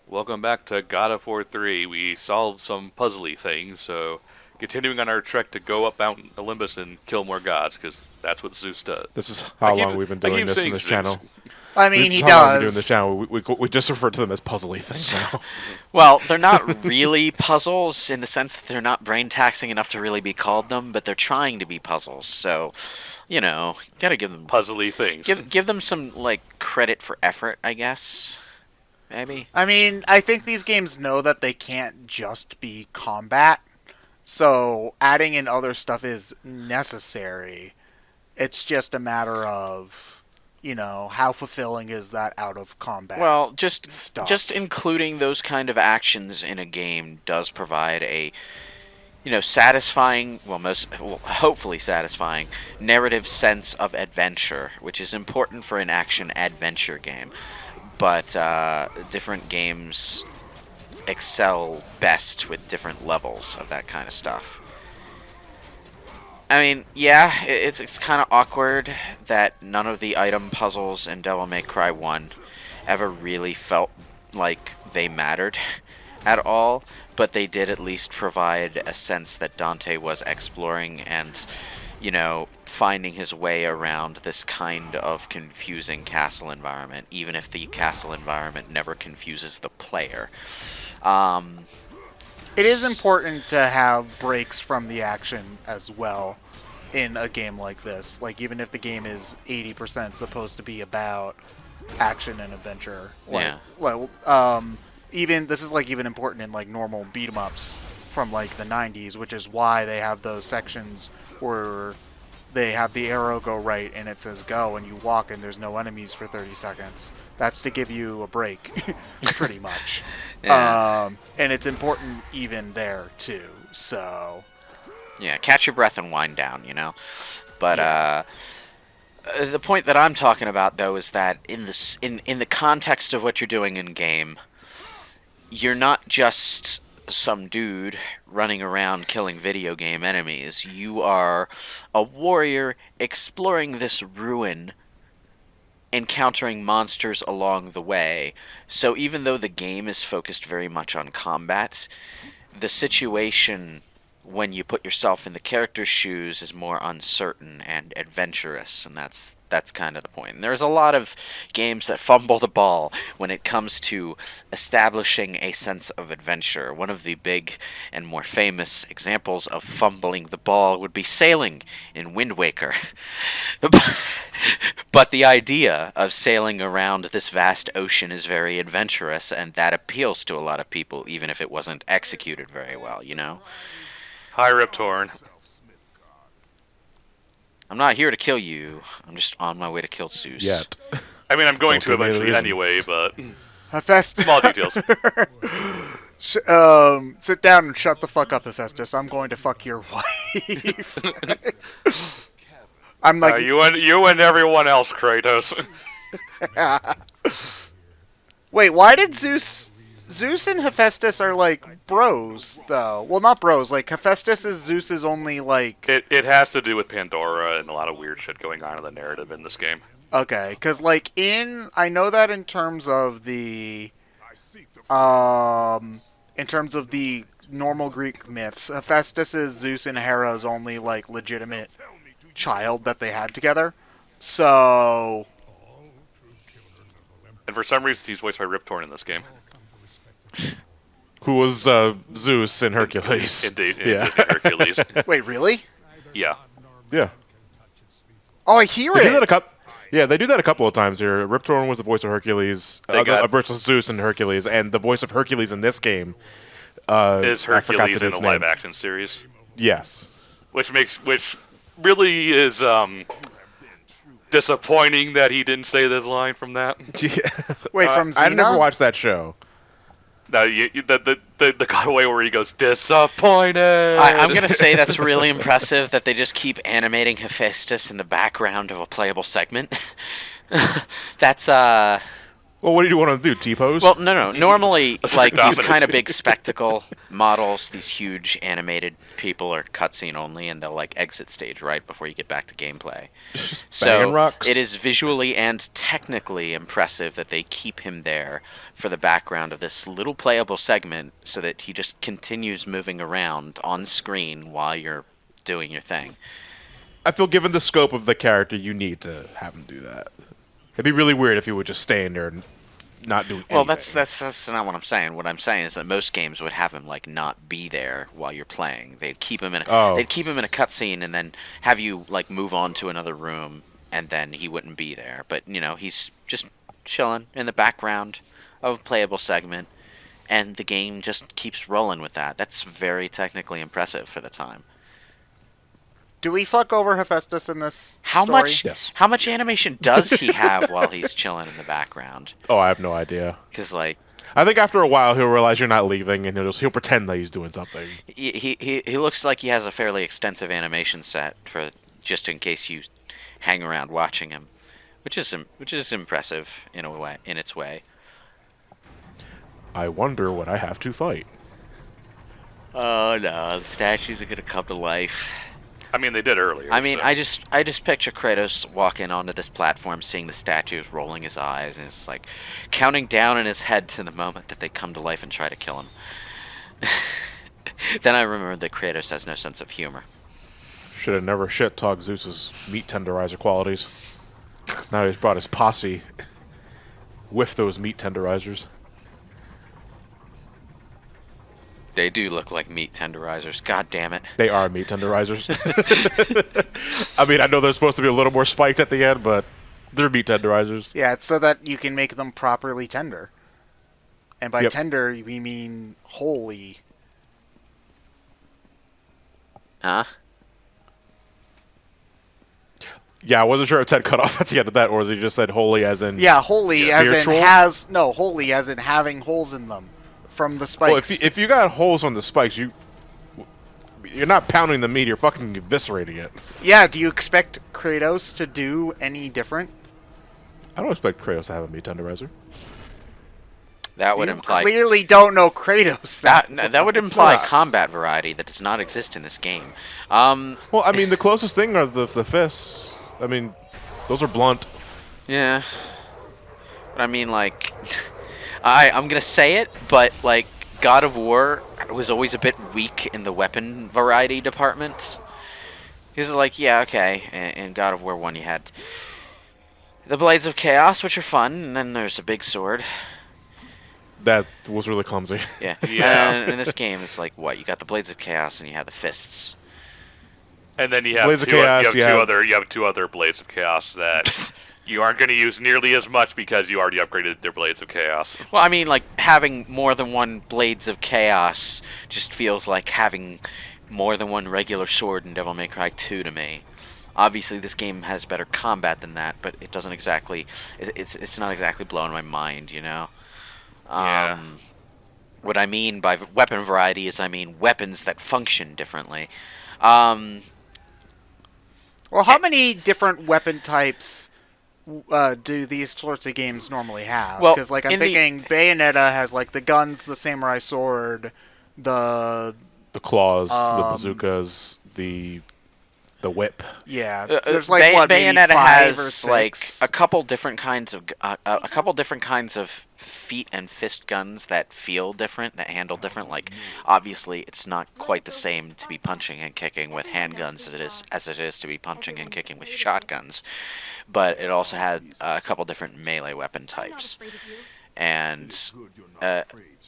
Welcome back to God of War 3. We solved some puzzly things, so continuing on our trek to go up Mount Olympus and kill more gods, because that's what Zeus does. This is I how keep long we've been I doing keep this in saying this Zeus. channel. I mean, This he is how long we've been doing this does. channel. We just refer to them as puzzly things now. Well, they're not really puzzles in the sense that they're not brain taxing enough to really be called them, but they're trying to be puzzles. So, gotta give them Puzzly things. give them some credit for effort, I guess. Maybe. I mean, I think these games know that they can't just be combat, so adding in other stuff is necessary. It's just a matter of, how fulfilling is that out of combat Well, just stuff. just including those kind of actions in a game does provide a satisfying, hopefully satisfying narrative sense of adventure, which is important for an action adventure game. But different games excel best with different levels of that kind of stuff. I mean, yeah, it's kind of awkward that none of the item puzzles in Devil May Cry 1 ever really felt like they mattered at all, but they did at least provide a sense that Dante was exploring and, finding his way around this kind of confusing castle environment, even if the castle environment never confuses the player. Um, It is important to have breaks from the action as well in a game like this. Like, even if the game is 80% supposed to be about action and adventure. Yeah. Even this is even important in normal beat 'em ups from the 90s, which is why they have those sections where they have the arrow go right and it says go, and you walk and there's no enemies for 30 seconds. That's to give you a break, pretty much. Yeah. And it's important even there too. So Yeah, catch your breath and wind down, But Yeah. the point that I'm talking about though is that in the context of what you're doing in game, you're not just some dude running around killing video game enemies. You are a warrior exploring this ruin, encountering monsters along the way. So even though the game is focused very much on combat, the situation when you put yourself in the character's shoes is more uncertain and adventurous, and that's kind of the point. And there's a lot of games that fumble the ball when it comes to establishing a sense of adventure. One of the big and more famous examples of fumbling the ball would be sailing in Wind Waker. But the idea of sailing around this vast ocean is very adventurous, and that appeals to a lot of people, even if it wasn't executed very well. Hi, Riptorn. I'm not here to kill you. I'm just on my way to kill Zeus. Yet. I mean, I'm going Don't to give me the eventually reason. anyway, but Hephaestus, small details. sit down and shut the fuck up, Hephaestus. I'm going to fuck your wife. I'm You and everyone else, Kratos. wait, why did Zeus and Hephaestus are bros though? Well, not bros. Hephaestus is Zeus's only It has to do with Pandora and a lot of weird shit going on in the narrative in this game. okay, because I know that in terms of the normal Greek myths, Hephaestus is Zeus and Hera's only legitimate child that they had together. So And for some reason, he's voiced by Riptorn in this game. Who was Zeus in Hercules? Indeed, Yeah. Disney Hercules. wait, really? Yeah. Yeah. Oh, I hear They do that it. they do that a couple of times here. Rip Torn was the voice of Hercules, versus Zeus and Hercules, and the voice of Hercules in this game Is I forgot Hercules the in a dude's name. live-action series, Yes. which really is disappointing that he didn't say this line from that. Wait, from Xena? I never watched that show. No, the cutaway where he goes disappointed. I'm going to say that's really impressive that they just keep animating Hephaestus in the background of a playable segment. That's Well, what do you want to do? T-pose? Well, no. Normally, like these dominance. kind of big spectacle models, these huge animated people are cutscene only, and they'll like exit stage right before you get back to gameplay. Banging rocks. It is visually and technically impressive that they keep him there for the background of this little playable segment, so that he just continues moving around on screen while you're doing your thing. I feel given the scope of the character, you need to have him do that. It'd be really weird if he would just stay in there and not do anything. Well, that's not what I'm saying. What I'm saying is that most games would have him like not be there while you're playing. They'd keep him in a cutscene and then have you like move on to another room, and then he wouldn't be there. But he's just chilling in the background of a playable segment, and the game just keeps rolling with that. That's very technically impressive for the time. Do we fuck over Hephaestus in this How story? much? Yes. How much animation does he have while he's chilling in the background? Oh, I have no idea. Because like I think after a while he'll realize you're not leaving, and he'll pretend that he's doing something. he looks like he has a fairly extensive animation set for just in case you hang around watching him, which is impressive in its way. I wonder what I have to fight. Oh no, the statues are gonna come to life. I mean, they did earlier. I mean, so. I just picture Kratos walking onto this platform, seeing the statues, rolling his eyes, and it's like counting down in his head to the moment that they come to life and try to kill him. Then I remembered that Kratos has no sense of humor. Should have never shit-talked Zeus's meat tenderizer qualities. Now he's brought his posse with those meat tenderizers. They do look like meat tenderizers. God damn it. They are meat tenderizers. I mean, I know they're supposed to be a little more spiked at the end, but they're meat tenderizers. Yeah, it's so that you can make them properly tender. And by Yep. tender, we mean wholly. Huh? Yeah, I wasn't sure if Ted cut off at the end of that, or they just said holy as in... Yeah, wholly as in Spiritual? wholly as in having holes in them from the spikes. Well, if you got holes on the spikes, you're not pounding the meat, you're fucking eviscerating it. Yeah, do you expect Kratos to do any different? I don't expect Kratos to have a meat tenderizer. That would You imply clearly don't know Kratos. that would imply combat variety that does not exist in this game. Well, I mean, the closest thing are the fists. I mean, those are blunt. Yeah. But I mean, like, I'm gonna say it, but like, God of War was always a bit weak in the weapon variety department. He's like, yeah, okay. In God of War 1, you had the Blades of Chaos, which are fun, and then there's a big sword. That was really clumsy. Yeah. Yeah. And in this game, it's like, what? You got the Blades of Chaos, and you have the fists. And then you have Blades of two, Chaos, you have two other Blades of Chaos that you aren't going to use nearly as much because you already upgraded their Blades of Chaos. Well, I mean, like, having more than one Blades of Chaos just feels like having more than one regular sword in Devil May Cry 2 to me. Obviously, this game has better combat than that, but it doesn't exactly... It's not exactly blowing my mind, you know? Yeah. What I mean by weapon variety is I mean weapons that function differently. Well, how many different weapon types do these sorts of games normally have? Well, Because, like, I'm in the- thinking Bayonetta has, like, the guns, the samurai sword, the... The claws, the bazookas, the whip. Yeah, there's, like, what, maybe Bayonetta 5 or has 6? like a couple different kinds of feet and fist guns that feel different, that handle different. Like, obviously, it's not quite the same to be punching and kicking with handguns as it is to be punching and kicking with shotguns. But it also had a couple different melee weapon types, and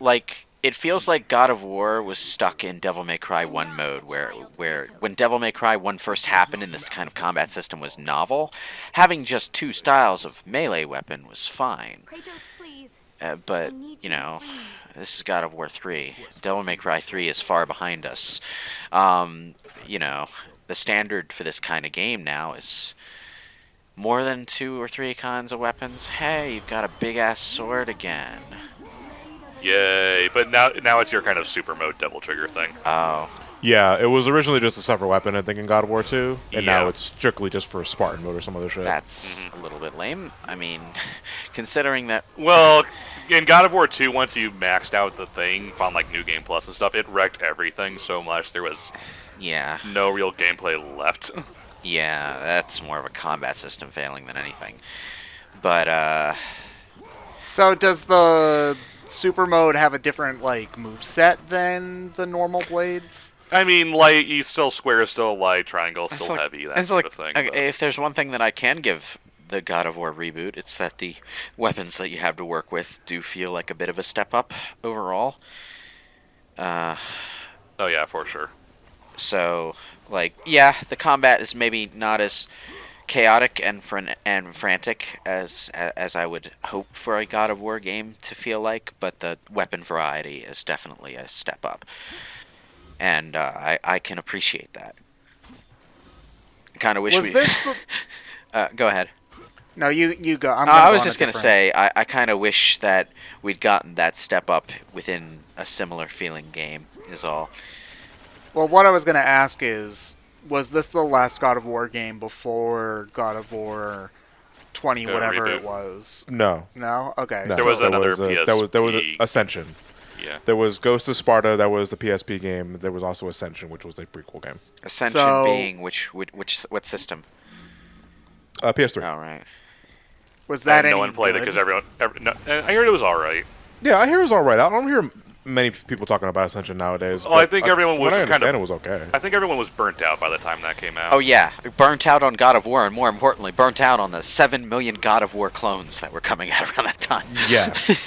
like. It feels like God of War was stuck in Devil May Cry 1 mode, where when Devil May Cry 1 first happened and this kind of combat system was novel, having just two styles of melee weapon was fine. But, you know, this is God of War 3. Devil May Cry 3 is far behind us. You know, the standard for this kind of game now is more than 2 or 3 kinds of weapons. Hey, you've got a big-ass sword again. Yay! But now it's your kind of super mode Devil Trigger thing. Oh. Yeah, it was originally just a separate weapon, I think, in God of War 2, and now Yeah. it's strictly just for Spartan mode or some other shit. That's a little bit lame. I mean, considering that. Well, in God of War 2, once you maxed out the thing, found like New Game Plus and stuff, it wrecked everything so much there was Yeah. no real gameplay left. Yeah, that's more of a combat system failing than anything. But, So does the super mode have a different like move set than the normal blades? I mean, light, you still square, still light, triangle, it's still like- heavy, that it's sort like, of thing. okay, but- if there's one thing that I can give the God of War reboot, it's that the weapons that you have to work with do feel like a bit of a step up overall. Oh yeah, for sure. So, like, yeah, the combat is maybe not as chaotic and frantic as I would hope for a God of War game to feel like, but the weapon variety is definitely a step up, and I can appreciate that. I kind of wish Was we. this the... Go ahead. No, you go. I was on a just gonna different- say I kind of wish that we'd gotten that step up within a similar feeling game. Is all. Well, what I was going to ask is, was this the last God of War game before God of War 20, whatever reboot. it was? No. No? Okay. No. There was another there was PSP. Ascension. Yeah. There was Ghost of Sparta, that was the PSP game. There was also Ascension, which was a prequel game. Ascension So- being what system? PS3. All right. Was that And no any one played it good? because I heard it was alright. Yeah, I hear it was alright. I don't hear many people talking about Ascension nowadays. Oh, I but, think everyone from was what I just kind understand, of- it was okay. I think everyone was burnt out by the time that came out. Oh yeah, burnt out on God of War, and more importantly, burnt out on the 7 million God of War clones that were coming out around that time. Yes.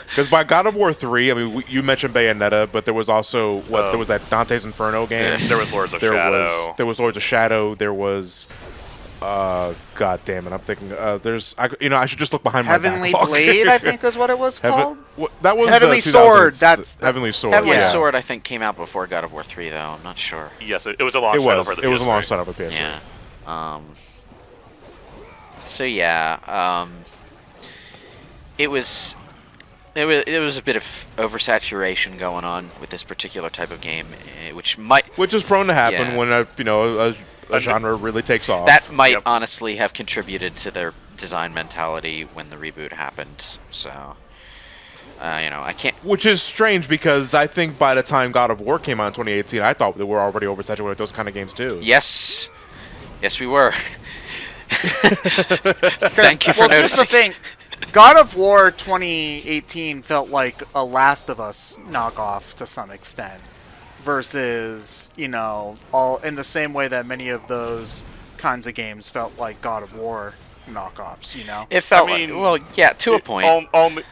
Because by God of War 3, I mean, you mentioned Bayonetta, but there was also, there was that Dante's Inferno game. There was Lords of There Shadow. was Lords of Shadow. There was, God damn it, I'm thinking, I should just look behind Heavenly my backlog. Blade, I think is what it was called. That was Heavenly 2000s. Sword, that's- Heavenly Sword. Heavenly yeah. Sword, I think, came out before God of War 3, though. I'm not sure. Yes, it was a launch It title was. for the It was a PS3. launch title for PS3. Yeah. So yeah, it was a bit of oversaturation going on with this particular type of game, which might Which is prone to happen Yeah. when a genre really takes off. that might Yep. honestly have contributed to their design mentality when the reboot happened. So, I can't. Which is strange because I think by the time God of War came out in 2018, I thought that we were already oversaturated with those kind of games too. Yes, we were. Thank you for Well, here's the noticing. thing. God of War 2018 felt like a Last of Us knockoff to some extent, versus, all in the same way that many of those kinds of games felt like God of War knockoffs, It felt I mean, like, well, yeah, to a point.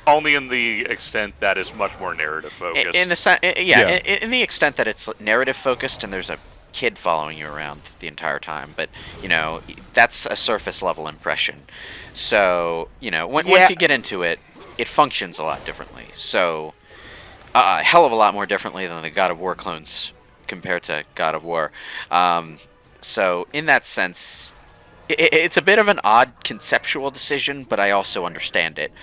Only in the extent that is much more narrative focused. In the extent that it's narrative focused and there's a kid following you around the entire time, but that's a surface level impression. So once you get into it, it functions a lot differently. So a hell of a lot more differently than the God of War clones compared to God of War. So in that sense, it's a bit of an odd conceptual decision, but I also understand it.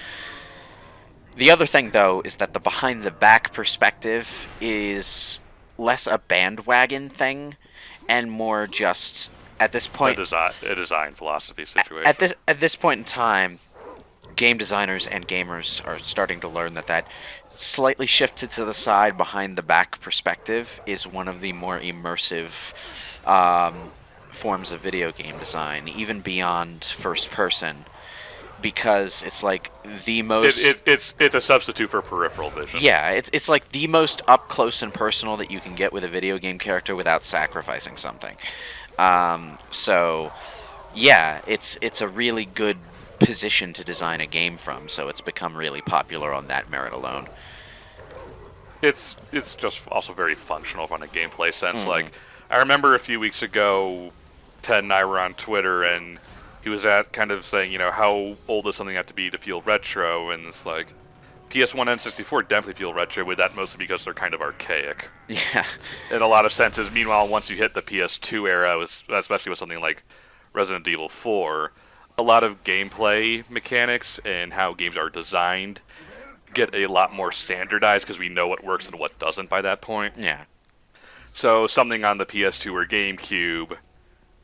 The other thing, though, is that the behind-the-back perspective is less a bandwagon thing and more just, at this point... a design philosophy situation. At this point in time, game designers and gamers are starting to learn that slightly shifted to the side behind-the-back perspective is one of the more immersive forms of video game design, even beyond first person, because it's like the most it's a substitute for peripheral vision. yeah, it's like the most up close and personal that you can get with a video game character without sacrificing something. So yeah, it's a really good position to design a game from, so it's become really popular on that merit alone. It's just also very functional from a gameplay sense. Mm-hmm. Like, I remember a few weeks ago, Ted and I were on Twitter, and he was kind of saying, how old does something have to be to feel retro? And it's like, PS1 and 64 definitely feel retro, with that mostly because they're kind of archaic Yeah. in a lot of senses. Meanwhile, once you hit the PS2 era, especially with something like Resident Evil 4, a lot of gameplay mechanics and how games are designed get a lot more standardized because we know what works and what doesn't by that point. Yeah. So something on the PS2 or GameCube,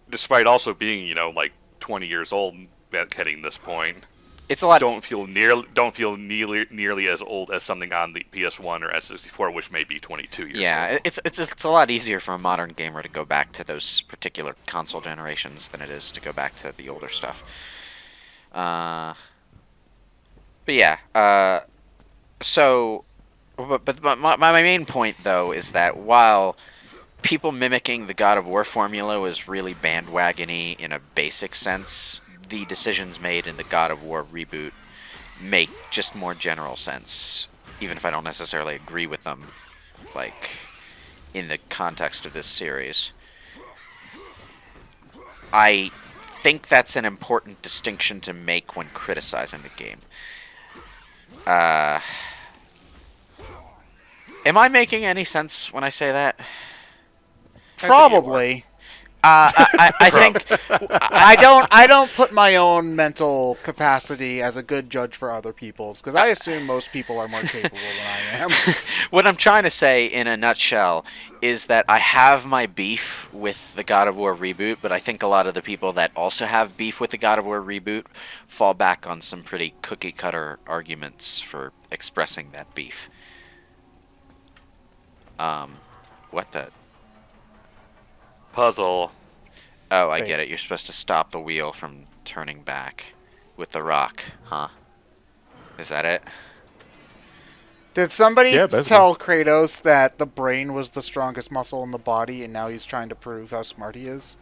despite also being, like 20 years old at heading this point, It's a lot. don't feel nearly as old as something on the PS1 or S64, which may be 22 years Yeah, old. it's a lot easier for a modern gamer to go back to those particular console generations than it is to go back to the older stuff. But yeah, so, but my main point though is that while people mimicking the God of War formula was really bandwagony in a basic sense, the decisions made in the God of War reboot make just more general sense, even if I don't necessarily agree with them, like, in the context of this series. I think that's an important distinction to make when criticizing the game. Am I making any sense when I say that? Probably. I think I don't put my own mental capacity as a good judge for other people's, because I assume most people are more capable than I am. what I'm trying to say in a nutshell is that I have my beef with the God of War reboot, but I think a lot of the people that also have beef with the God of War reboot fall back on some pretty cookie cutter arguments for expressing that beef. What the? Puzzle. Oh, I Wait. get it. You're supposed to stop the wheel from turning back with the rock, huh? Is that it? Did somebody Yeah, basically. tell Kratos that the brain was the strongest muscle in the body, and now he's trying to prove how smart he is?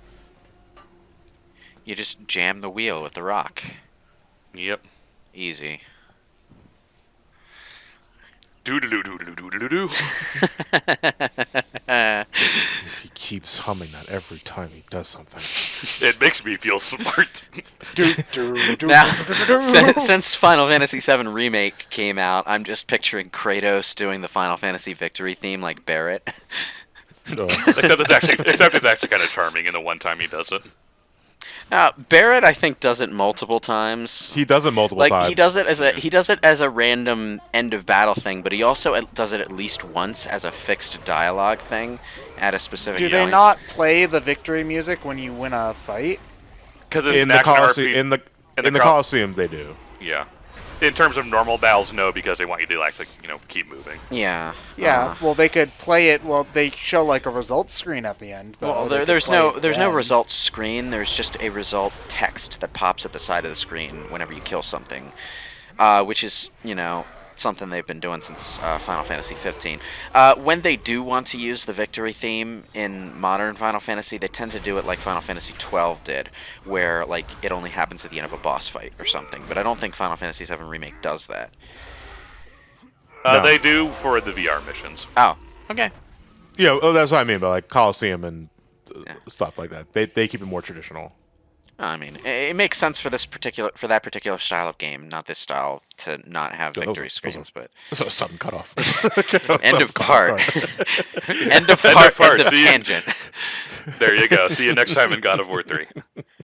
You just jam the wheel with the rock. Yep. Easy. Doodaloo. He keeps humming that every time he does something. It makes me feel smart. Now, since Final Fantasy VII Remake came out, I'm just picturing Kratos doing the Final Fantasy victory theme like Barrett. Except it's actually kind of charming in the one time he does it. Barrett, I think, does it multiple times. He does it multiple times. He does it as a random end of battle thing, but he also does it at least once as a fixed dialogue thing at a specific Do they point. not play the victory music when you win a fight? Because it's in an the action Colosseum, RPG. in the Colosseum, they do. Yeah. In terms of normal battles, no, because they want you to actually, keep moving. Yeah. Yeah, well, they could play it. Well, they show like a results screen at the end. Though. Well, They could there's play no it results then. screen. There's just a result text that pops at the side of the screen whenever you kill something, which is something they've been doing since Final Fantasy 15. When they do want to use the victory theme in modern Final Fantasy, they tend to do it like Final Fantasy 12 did, where like it only happens at the end of a boss fight or something. But I don't think Final Fantasy 7 Remake does that. No. They do for the VR missions. Oh, okay. Yeah, that's what I mean by like Colosseum and Yeah. stuff like that. They keep it more traditional. I mean, it makes sense for that particular style of game, not this style, to not have Yeah, victory those screens. But So sudden cutoff. end of part. End of End of part. End of See you. tangent. There you go. See you next time in God of War 3.